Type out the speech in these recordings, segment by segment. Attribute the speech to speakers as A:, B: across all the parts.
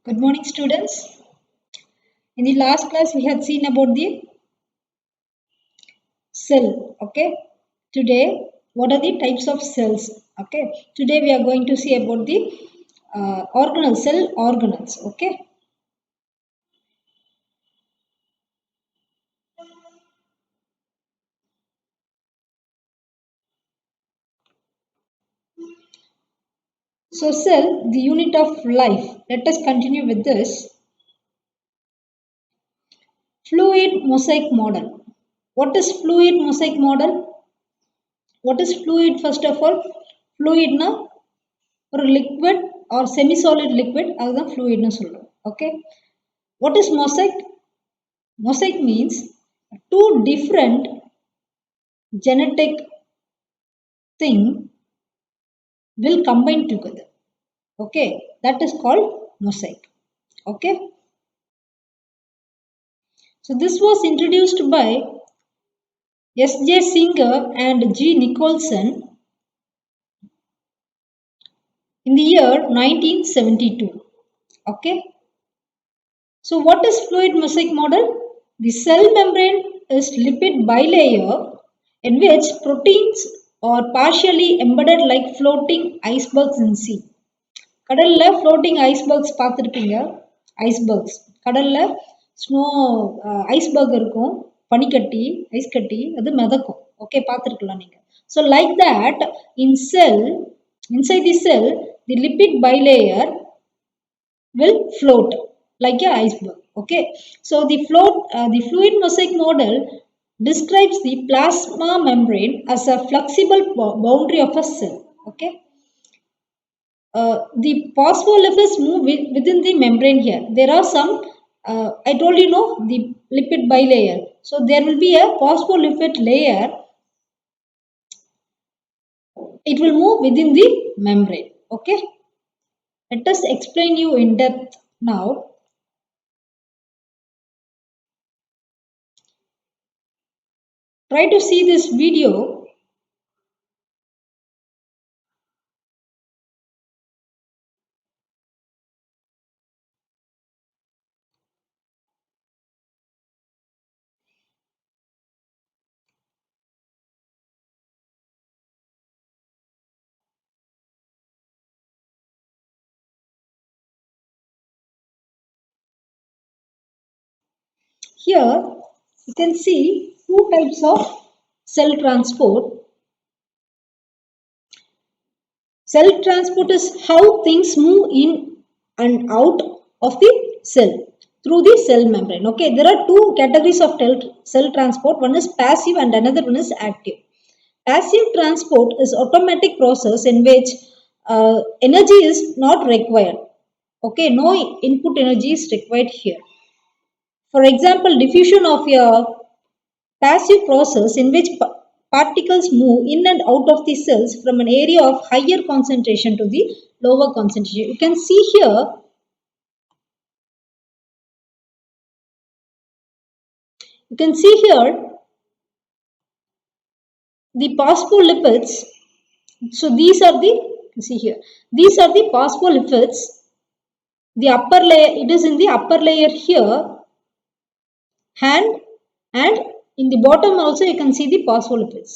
A: Good morning, students. In the last class, we had seen about the cell. Okay. Today, what are the types of cells? Okay. Today, we are going to see about the organelle, cell organelles. Okay. So, cell, the unit of life. Let us continue with this. Fluid mosaic model. What is fluid mosaic model? What is fluid first of all? Fluid na ஒரு liquid or semi solid liquid அதுதான் fluidனு சொல்றோம். Okay. What is mosaic? Mosaic means two different genetic thing will combine together. Okay, that is called mosaic. Okay, so this was introduced by S.J. Singer and G. Nicholson in the year 1972. Okay, so what is fluid mosaic model? The cell membrane is lipid bilayer in which proteins are partially embedded like floating icebergs in sea. கடல்ல floating ஐஸ்பர்க்ஸ் பார்த்துருப்பீங்க. ஐஸ்பர்க்ஸ் கடல்ல snow iceberg இருக்கும், பனிக்கட்டி ice கட்டி அது மிதக்கும். Okay, பார்த்துருக்கலாம் நீங்கள். So like that in sell, inside the cell, the lipid bilayer will float like a iceberg. Okay, so the fluid mosaic model describes the plasma membrane as a flexible boundary of a cell. Okay, the phospholipids move within the membrane here. There are some, I told you know, the lipid bilayer. So there will be a phospholipid layer. It will move within the membrane. Okay. Let us explain you in depth now. Try to see this video. Here you can see two types of cell transport. Cell transport is how things move in and out of the cell through the cell membrane. Okay, there are two categories of cell transport. One is passive and another one is active. Passive transport is automatic process in which energy is not required. Okay, no input energy is required here. For example, diffusion of a passive process in which particles move in and out of the cells from an area of higher concentration to the lower concentration. You can see here, the phospholipids. So these are these are the phospholipids. The upper layer, it is in the upper layer here, and in the bottom also you can see the phospholipids,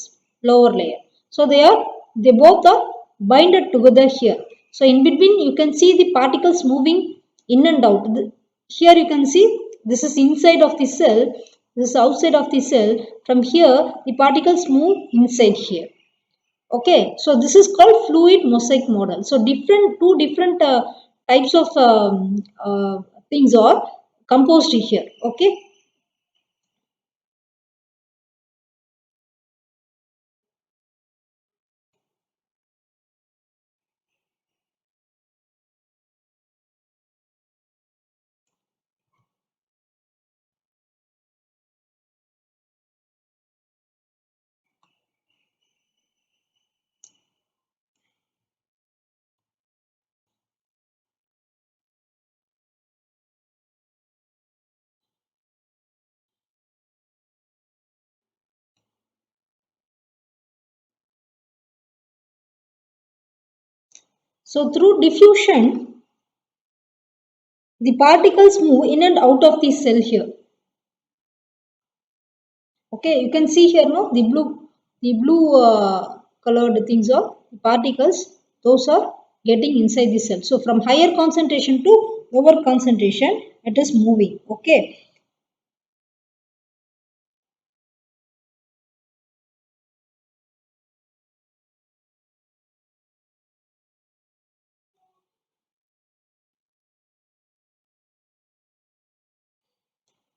A: lower layer. So they both are binded together here. So in between you can see the particles moving in and out. Here you can see this is inside of the cell, this is outside of the cell. From here the particles move inside here. Okay, so this is called fluid mosaic model. So two different types of things are composed here. Okay. So through diffusion, The particles move in and out of the cell here. Okay, you can see here, no, the blue colored things are the particles. Those are getting inside the cell. So from higher concentration to lower concentration, it is moving. Okay.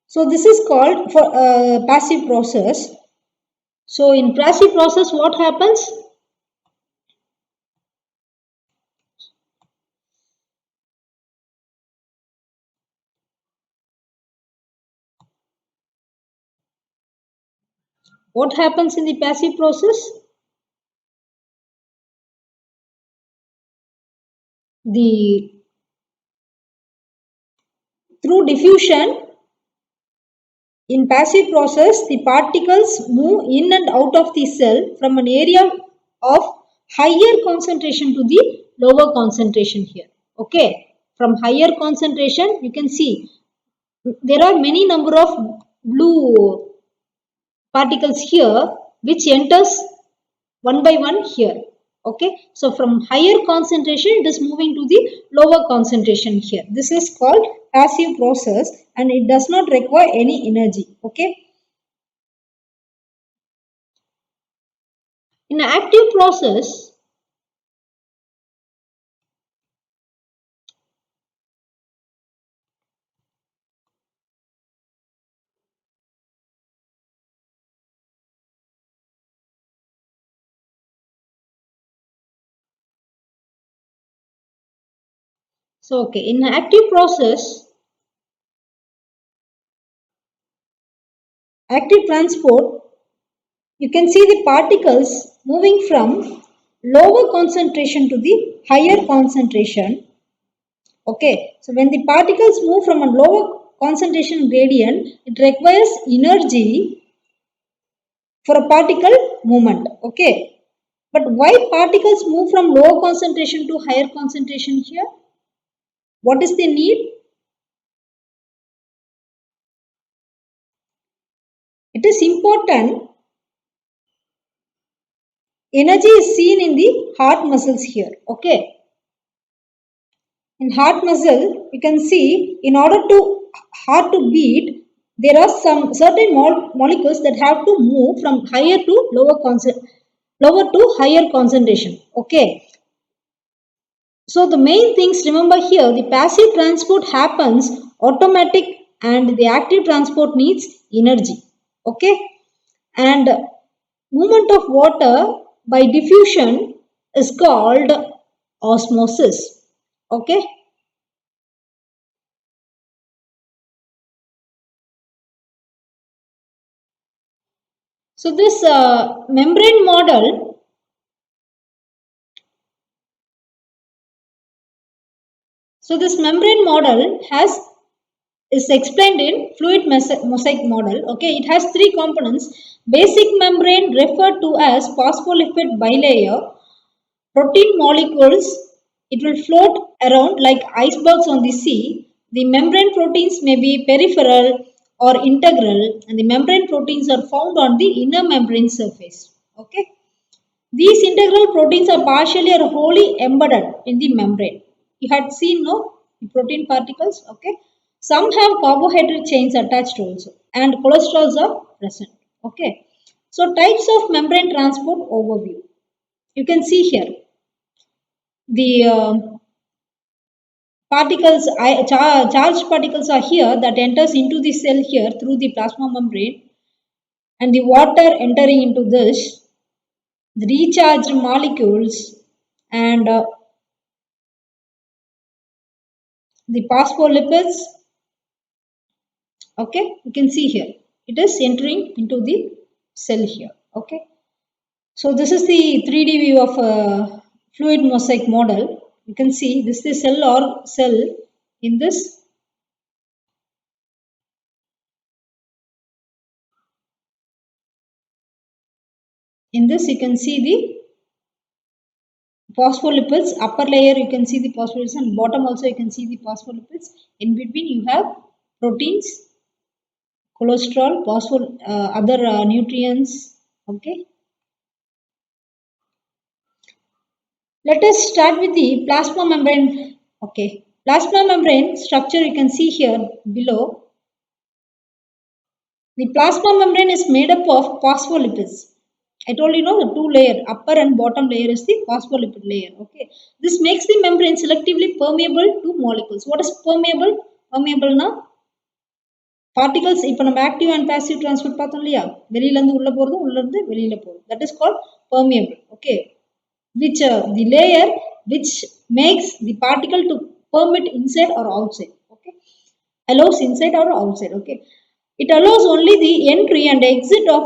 A: So this is called for passive process. So in passive process, what happens? What happens in the passive process? The through diffusion in passive process, the particles move in and out of the cell from an area of higher concentration to the lower concentration here. Okay, from higher concentration, you can see there are many number of blue particles here which enters one by one here. Okay, so from higher concentration it is moving to the lower concentration here. This is called passive process and it does not require any energy. Okay, in active process, so okay, in active process, active transport, you can see the particles moving from lower concentration to the higher concentration. Okay, so when the particles move from a lower concentration gradient, it requires energy for a particle movement. Okay, but why particles move from lower concentration to higher concentration here? What is the need? It is important. Energy is seen in the heart muscles here. Okay, in heart muscle, you can see in order to heart to beat, there are some certain molecules that have to move from higher to lower to higher concentration. Okay, so the main things remember here, the passive transport happens automatic and the active transport needs energy. Okay, and movement of water by diffusion is called osmosis. Okay, so this membrane model, so this membrane model has is explained in fluid mosaic model. Okay, it has three components. Basic membrane referred to as phospholipid bilayer. Protein molecules, it will float around like icebergs on the sea. The membrane proteins may be peripheral or integral, and the membrane proteins are found on the inner membrane surface. Okay, these integral proteins are partially or wholly embedded in the membrane. You had seen, no, the protein particles. Okay, some have carbohydrate chains attached also, and cholesterols are present. Okay, so types of membrane transport overview. You can see here the particles, charged particles are here that enters into the cell here through the plasma membrane, and the water entering into this, the recharged molecules, and the phospholipids. Okay, you can see here it is entering into the cell here. Okay, so this is the 3D view of a fluid mosaic model. You can see this is the cell or cell. In this, you can see the phospholipids. Upper layer you can see the phospholipids and bottom also you can see the phospholipids. In between you have proteins, cholesterol, other nutrients. Okay. Let us start with the plasma membrane. Okay. Plasma membrane structure you can see here below. The plasma membrane is made up of phospholipids. I told you know the two layer, upper and bottom layer is the phospholipid layer. Okay. This makes the membrane selectively permeable to molecules. What is permeable? Permeable na particles இப்போ நம்ம active and passive transport பார்த்தோம் இல்லையா, வெளியில இருந்து உள்ள போறது, உள்ள இருந்து வெளியில போறது. That is called permeable. Okay. Which the layer which makes the particle to permit inside or outside. Okay. Allows inside or outside. Okay. It allows only the entry and exit of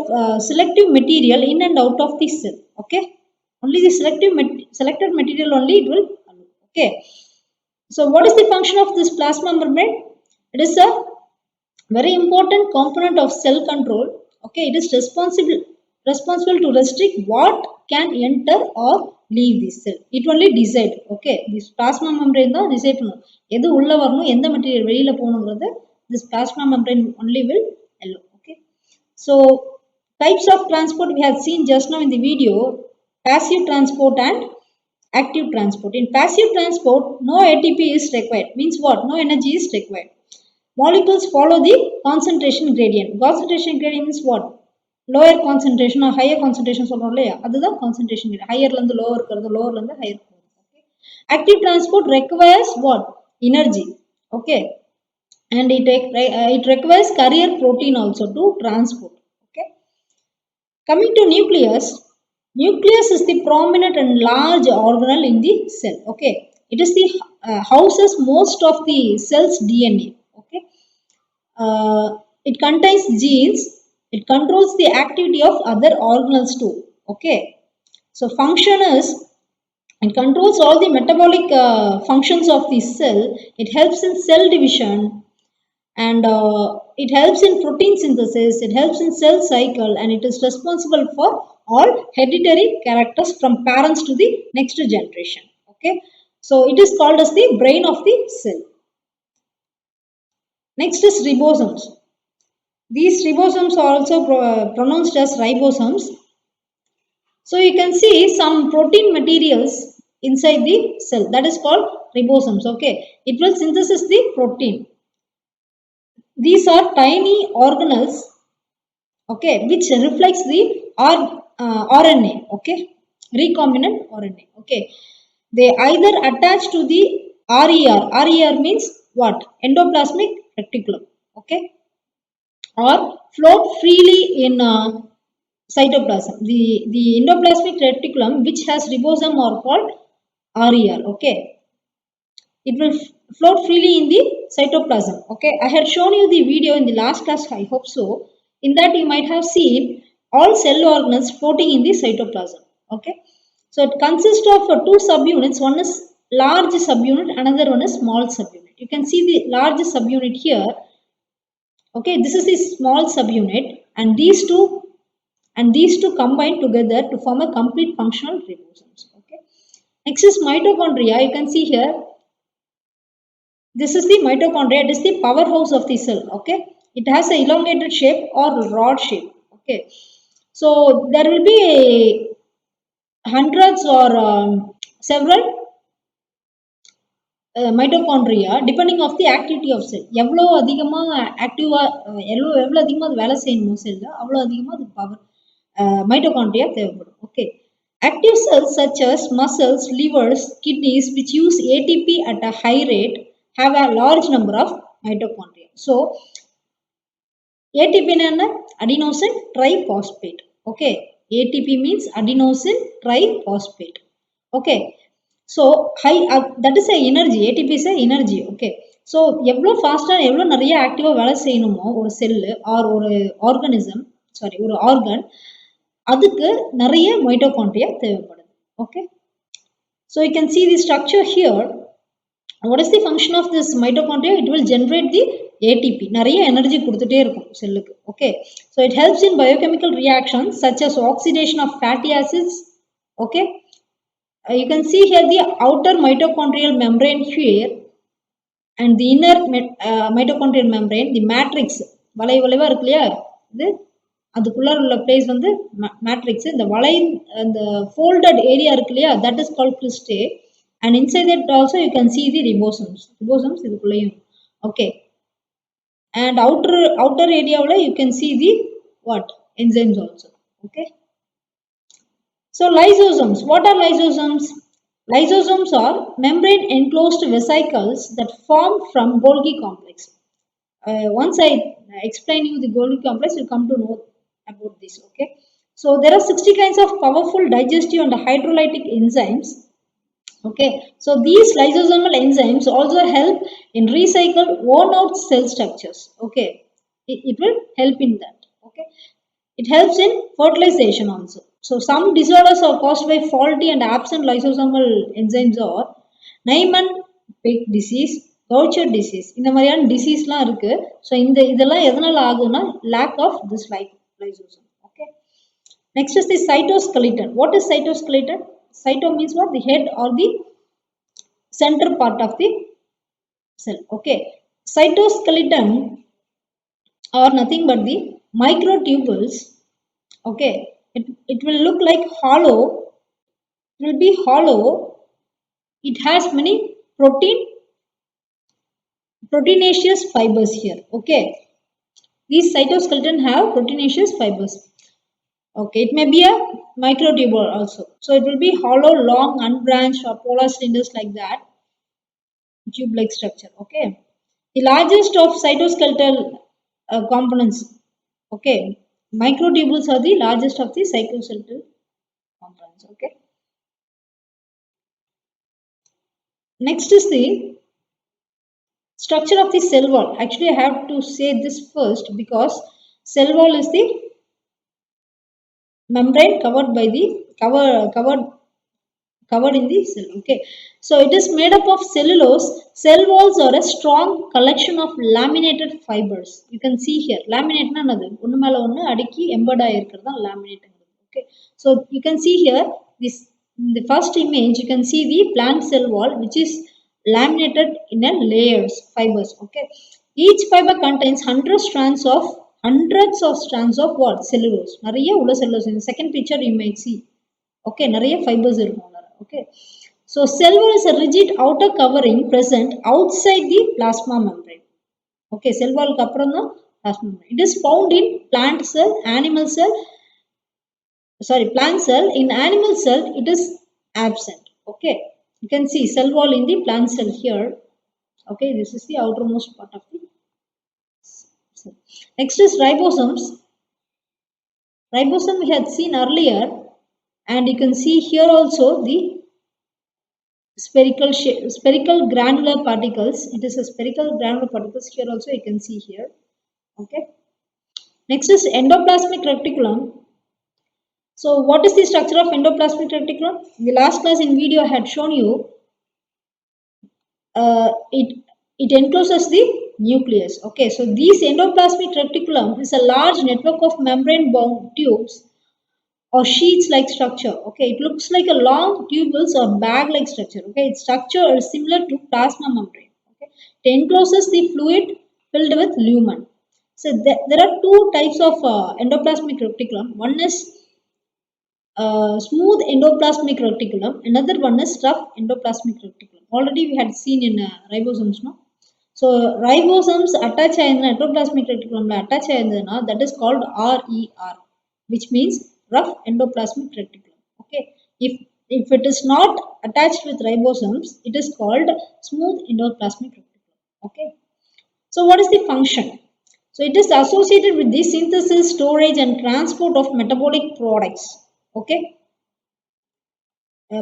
A: selective material in and out of the cell. Okay. Only the selected material only it will allow. Okay. So what is the function of this plasma membrane? It is a very important component of cell control. Okay. It is responsible to restrict what can enter or leave the cell. It only decide. Okay. This plasma membrane தான் decide பண்ணும். எது உள்ள வரணும், எந்த material வெளியில போகணுங்கிறது this plasma membrane only will allow. Okay. So types of transport we have seen just now in the video: passive transport and active transport. In passive transport, no ATP is required. Means what? No energy is required. Molecules follow the concentration gradient. Concentration gradient means what? Lower concentration or higher concentration சொல்றோம் இல்லையா, அதுதான் concentration gradient. Higherல இருந்து lower இருக்கிறது, lowerல இருந்து higher போகிறது. Okay. Active transport requires what? Energy. Okay. And it requires carrier protein also to transport. Okay. Coming to nucleus. Nucleus is the prominent and large organelle in the cell. Okay. It is the houses most of the cell's DNA. Okay. It contains genes. It controls the activity of other organelles too. Okay. So function is, it controls all the metabolic functions of the cell. It helps in cell division, and it helps in protein synthesis. It helps in cell cycle, and it is responsible for all hereditary characters from parents to the next generation. Okay. So it is called as the brain of the cell. Next is ribosomes. These ribosomes are also pronounced as ribosomes. So you can see some protein materials inside the cell, that is called ribosomes. Okay. It will synthesize the protein. These are tiny organelles, okay, which reflects the RNA, okay, recombinant RNA. Okay. They either attach to the RER. RER means what? Endoplasmic reticulum. Okay. Or float freely in cytoplasm. The endoplasmic reticulum which has ribosome are called RER. Okay. It will float freely in the cytoplasm. Okay. I had shown you the video in the last class, I hope so. In that you might have seen all cell organelles floating in the cytoplasm. Okay. So it consists of two subunits. One is large subunit, another one is small subunit. You can see the large subunit here. Okay, this is the small subunit, and these two combine together to form a complete functional ribosomes. Okay. Next is mitochondria. You can see here. This is the mitochondria. It is the powerhouse of the cell. Okay. It has an elongated shape or rod shape. Okay. So there will be hundreds or several mitochondria depending of the activity of cell. எவ்வளோ அதிகமாக ஆக்டிவாக எவ்வளோ அதிகமாக அது வேலை செய்யணுமோ செல்லில் அவ்வளோ அதிகமாக அது பவர் mitochondria தேவைப்படும். Okay. Active cells such as muscles, livers, kidneys which use ATP at a high rate have a large number of mitochondria. So ATP is adenosine triphosphate. Okay. ATP means adenosine triphosphate. Okay. So high that is a energy. ATP is a energy. Okay. So எவ்வளோ ஃபாஸ்ட்டாக எவ்வளோ நிறைய ஆக்டிவாக வேலை செய்யணுமோ ஒரு cell R ஒரு organism ஒரு ஆர்கன், அதுக்கு நிறைய மைட்டோகாண்ட்ரியா தேவைப்படுது. Okay. So you can see the structure here. What is the function of this mitochondria? It will generate the ATP. நிறைய எனர்ஜி கொடுத்துட்டே இருக்கும் செல்லுக்கு. Okay. So it helps in biochemical reactions such as oxidation of fatty acids. Okay. You can see here the outer mitochondrial membrane here and the inner mitochondrial membrane, the matrix வளை வளைவா இருக்கு இல்லையா, இது அதுக்குள்ள உள்ள place வந்து matrix. இந்த வளை அந்த folded area இருக்கு இல்லையா, that is called cristae, and inside that also you can see the ribosomes இதுக்குள்ளேயும். Okay, and outer area you can see the what enzymes also. Okay, so lysosomes, what are lysosomes? Lysosomes are membrane enclosed vesicles that form from Golgi complex. Once I explain you the Golgi complex, you come to know about this. Okay, so there are 60 kinds of powerful digestive and hydrolytic enzymes. Okay, so these lysosomal enzymes also help in recycle worn out cell structures. Okay, it will help in that. Okay, it helps in fertilization also. So some disorders are caused by faulty and absent lysosomal enzymes are Niemann-Pick disease, Gaucher disease. இந்த மாதிரியான டிசீஸ்லாம் இருக்கு. So இதெல்லாம் எதனால ஆகும்னா lack of this lysosome. Okay. Next is the cytoskeleton. What is cytoskeleton? Cyto means what? The head or the center part of the cell. Okay. Cytoskeleton are nothing but the microtubules. Okay, it will look like hollow. It will be hollow. It has many proteinaceous fibers here. Okay, these cytoskeleton have proteinaceous fibers. Okay, it may be a microtubule also. So it will be hollow, long, unbranched or polar cylinders like that, tube-like structure. Okay, the largest of cytoskeletal components. Okay, microtubules are the largest of the cytoskeletal components. Okay. Next is the structure of the cell wall. Actually, I have to say this first because cell wall is the membrane covered by the covered in the cell. Okay, so it is made up of cellulose. Cell walls are a strong collection of laminated fibers. You can see here, laminate na another ஒன்னு மேல ஒன்னு அடுக்கி எம்பர்ட் ஆயிருக்கிறது தான் laminate. Okay, so you can see here this in the first image you can see the plant cell wall which is laminated in a layers fibers. Okay, each fiber contains hundreds of strands of what? Cellulose. நிறைய உள்ள cellulose. In the second picture you might see. Okay, நிறைய fibers இருக்கும். Okay, so cell wall is a rigid outer covering present outside the plasma membrane. Okay, cell wall க்கு அப்புறம் தான் plasma membrane. It is found in plant cell, plant cell. In animal cell it is absent. Okay, you can see cell wall in the plant cell here. Okay, this is the outermost part of the cell. Next is ribosomes. Ribosome we had seen earlier, and you can see here also the spherical granular particles. It is a spherical granular particles here also you can see here. Okay, next is endoplasmic reticulum. So what is the structure of endoplasmic reticulum? In the last class in video I had shown you it encloses the nucleus. Okay, so this endoplasmic reticulum is a large network of membrane bound tubes or sheets like structure. Okay, it looks like a long tubules or bag like structure. Okay, its structure is similar to plasma membrane. Okay, it encloses the fluid filled with lumen. So there are two types of endoplasmic reticulum. One is smooth endoplasmic reticulum, another one is rough endoplasmic reticulum. Already we had seen in ribosomes, no? So ribosomes attach ஆயிருந்தா endoplasmic reticulum attach ஆயிருந்ததுனா that is called RER, which means rough endoplasmic reticulum. Okay, if it is not attached with ribosomes, it is called smooth endoplasmic reticulum. Okay, so what is the function? So it is associated with the synthesis, storage and transport of metabolic products. Okay,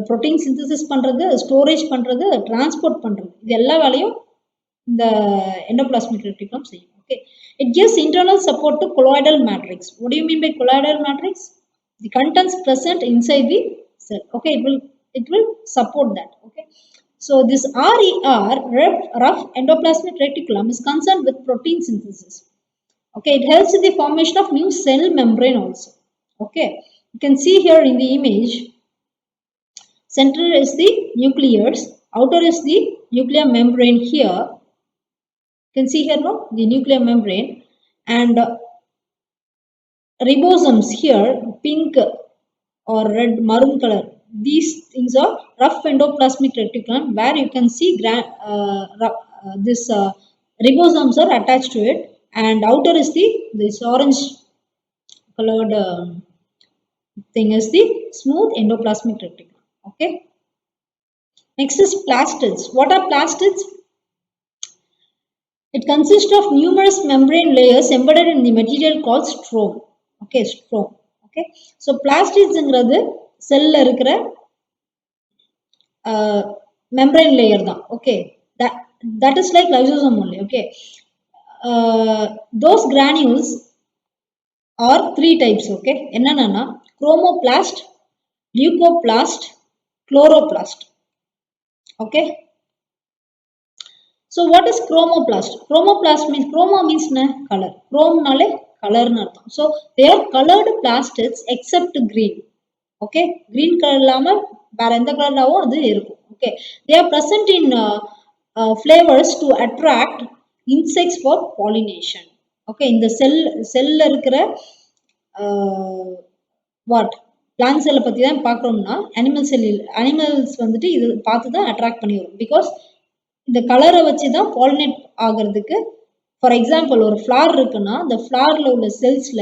A: protein synthesis பண்றது, storage பண்றது, transport பண்றது, இது எல்லா வேலையும் இந்த endoplasmic reticulum செய்யும். Okay, it gives internal support to colloidal matrix. What do you mean by colloidal matrix? The contents present inside the cell. Okay, it will support that. Okay, so this RER, rough endoplasmic reticulum, is concerned with protein synthesis. Okay, it helps in the formation of new cell membrane also. Okay, you can see here in the image Center is the nucleus, outer is the nuclear membrane here. You can see here, no, the nuclear membrane, and ribosomes here, pink or red maroon color. These things are rough endoplasmic reticulum, where you can see this ribosomes are attached to it, and outer is the this orange colored thing is the smooth endoplasmic reticulum. Okay. Next is plastids. What are plastids? It consists of numerous membrane layers embedded in the material called strome. Okay, strome. Okay. So plastidsங்கிறது செல்ல இருக்கிற membrane layer தான். Okay. That is like lysosome only. Okay. Those granules are three types. Okay. என்னன்னா chromoplast, leucoplast, chloroplast. Okay. So what is chromoplast? Chromoplast means chroma means color. Chrome nale color na artham. So they are colored plastids except green. Okay, green color illama வேற எந்த கலர்லாவும் அது இருக்கும். Okay, they are present in flavors to attract insects for pollination. Okay, இந்த செல்ல இருக்கிற what plant cell பத்தி தான் பார்க்கறோம்னா animals வந்துட்டு இது பார்த்து தான் அட்ராக்ட் பண்ணி வரும். பிகாஸ் இந்த கலரை வச்சு தான் பாலினேட் ஆகிறதுக்கு. ஃபார் எக்ஸாம்பிள் ஒரு ஃப்ளார் இருக்குன்னா அந்த ஃப்ளார்ல உள்ள செல்ஸ்ல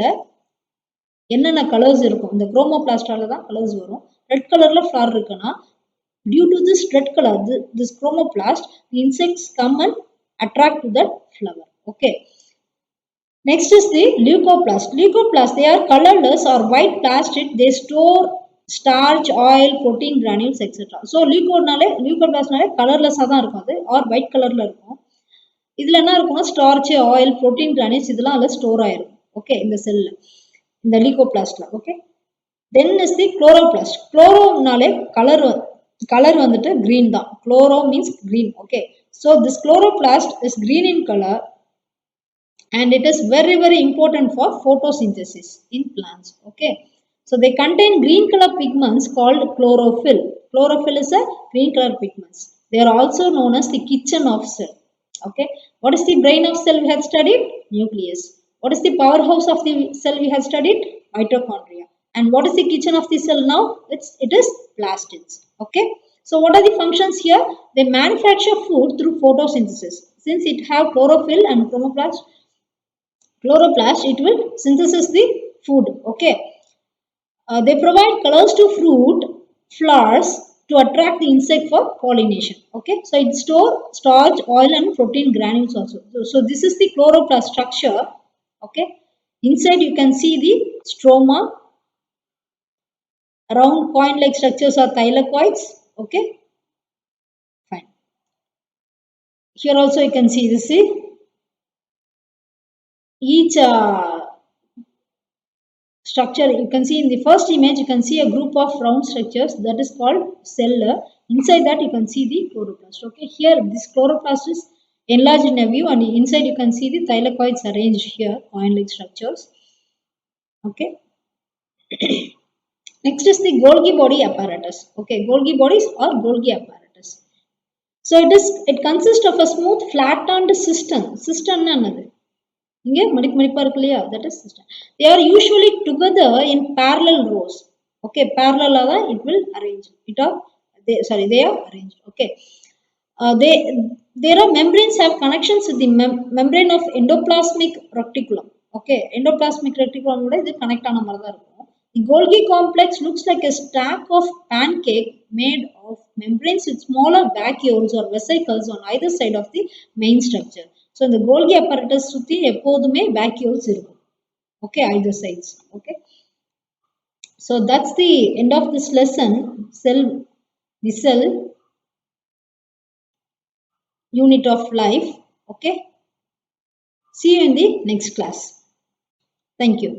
A: என்னென்ன கலர்ஸ் இருக்கும், இந்த குரோமோபிளாஸ்டால தான் கலர்ஸ் வரும். ரெட் கலர்ல ஃப்ளார் இருக்குன்னா due to this red colour, this chromoplast, the insects come and attract to that flower. Okay. Next is the leucoplast. Leucoplast, they are colorless or white plastid. They store starch, oil, protein granules, etc. So leucoplastனாலே கலர்லெஸ்ஸாக தான் இருக்கும் அது, R white கலர்ல இருக்கும். இதுல என்ன இருக்கும்னா starch, oil, protein granules இதெல்லாம் அதில் ஸ்டோர் ஆயிருக்கும். ஓகே, இந்த செல்ல, இந்த லீகோபிளாஸ்ட்ல. Okay. Then is the chloroplast. குளோரோனாலே கலர் வந்துட்டு கிரீன் தான். Chloro means green. Okay. So this chloroplast is green in colour and it is very important for photosynthesis in plants. Okay. So they contain green color pigments called chlorophyll. Chlorophyll is a green color pigments. They are also known as the kitchen of cell. Okay. What is the brain of cell we have studied? Nucleus. What is the powerhouse of the cell we have studied? Mitochondria. And what is the kitchen of the cell now? It is plastids. Okay. So what are the functions here? They manufacture food through photosynthesis. Since it have chlorophyll and chloroplast, it will synthesize the food. Okay. They provide colors to fruit, flowers to attract the insect for pollination. Okay. So it store starch, oil and protein granules also. So this is the chloroplast structure. Okay. Inside you can see the stroma. Round coin-like structures are thylakoids. Okay. Fine. Here also you can see this. Each structure, you can see in the first image, you can see a group of round structures that is called cell. Inside that you can see the chloroplast. Okay, here this chloroplast is enlarged in a view, and inside you can see the thylakoids arranged here, coin-like structures. Okay. Next is the Golgi body apparatus. Okay, Golgi bodies or Golgi apparatus. So it consists of a smooth flattened cistern. Cistern another. That is system. They are usually together in parallel rows. Okay, parallel it will arrange it up. They are arranged. Okay. There are membranes have connections with the membrane of endoplasmic reticulum. Okay, endoplasmic reticulum is connect on a. The Golgi complex looks like a stack of pancake made of membranes with smaller vacuoles or vesicles on either side of the main structure. So the Golgi apparatus சுத்தி எப்போதுமே vacuoles இருக்கும். Okay, either sides. Okay. So that's the end of this lesson. The cell unit of life. Okay. See you in the next class. Thank you.